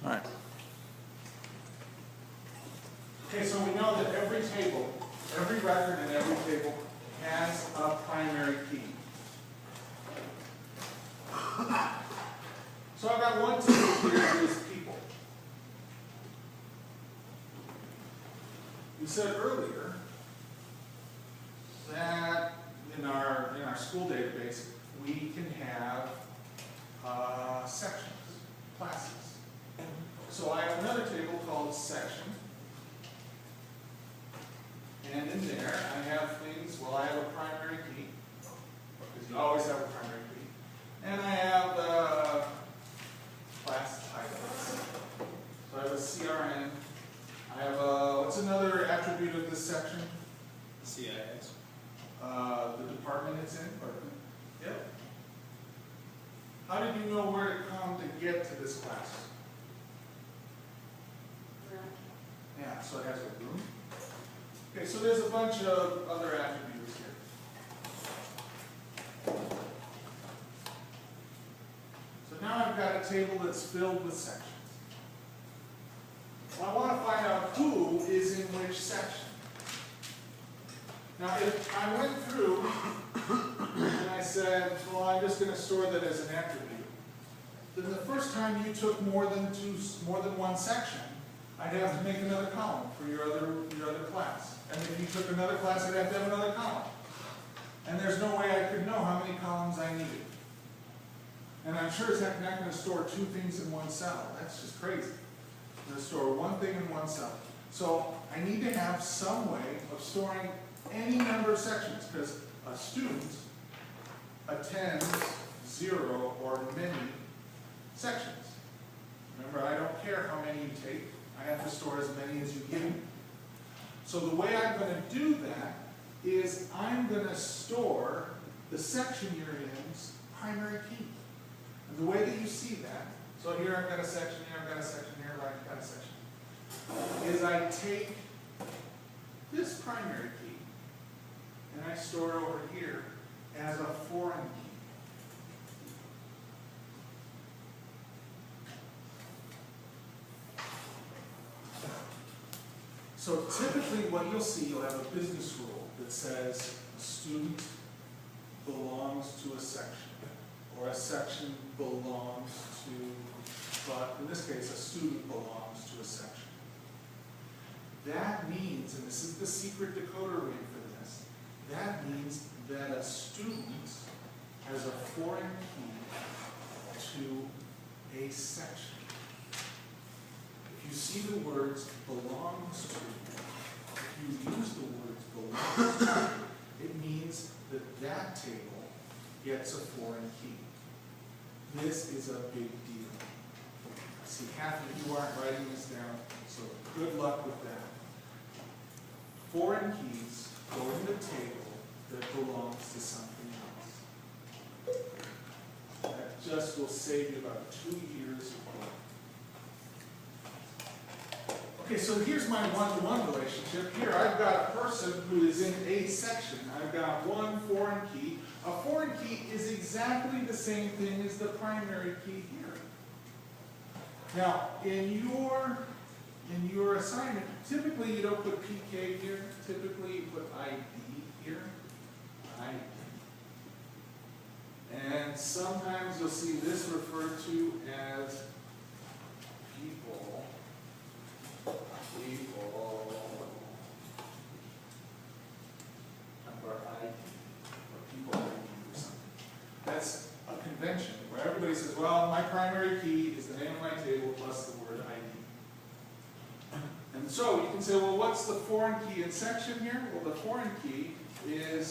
All right. Okay, so we know that every table, every record in every table has a primary key. So I've got one table here that is people. We said earlier that in our school database we can have sections, classes. So I have another table called section. And in there, I have things, well, I have a primary key, because you always have a primary key. And I have class titles. So I have a CRN. I have a, what's another attribute of this section? CIS. The department it's in, or, yep. How did you know where to come to get to this class? Yeah, so it has a room. Okay, so there's a bunch of other attributes here. So now I've got a table that's filled with sections. Well, I want to find out who is in which section. Now, if I went through and I said, well, I'm just going to store that as an attribute, then the first time you took more than one section, I'd have to make another column for your other class. And if you took another class, I'd have to have another column. And there's no way I could know how many columns I needed. And I'm sure it's not going to store two things in one cell. That's just crazy. I'm going to store one thing in one cell. So I need to have some way of storing any number of sections, because a student attends 0 or many sections. Remember, I don't care how many you take. I have to store as many as you give me. So the way I'm going to do that is I'm going to store the section you're in's primary key. And the way that you see that, so here I've got a section, here I've got a section, here I've got a section, is I take this primary key and I store it over here as a foreign key. So typically what you'll see, you'll have a business rule that says a student belongs to a section, or a section belongs to, but in this case, a student belongs to a section. That means, and this is the secret decoder ring for this, that means that a student has a foreign key to a section. If you see the words belongs to, if you use the words belongs to, it means that that table gets a foreign key. This is a big deal. I see half of you aren't writing this down, so good luck with that. Foreign keys go in the table that belongs to something else. That just will save you about 2 years of work. Okay, so here's my one-to-one relationship. Here I've got a person who is in a section. I've got one foreign key. A foreign key is exactly the same thing as the primary key here. Now, in your assignment, typically you don't put PK here. Typically you put ID here. ID. And sometimes you'll see this referred to as people. Number ID, or people ID or something. That's a convention where everybody says, well, my primary key is the name of my table plus the word ID. And so you can say, well, what's the foreign key in section here? Well, the foreign key is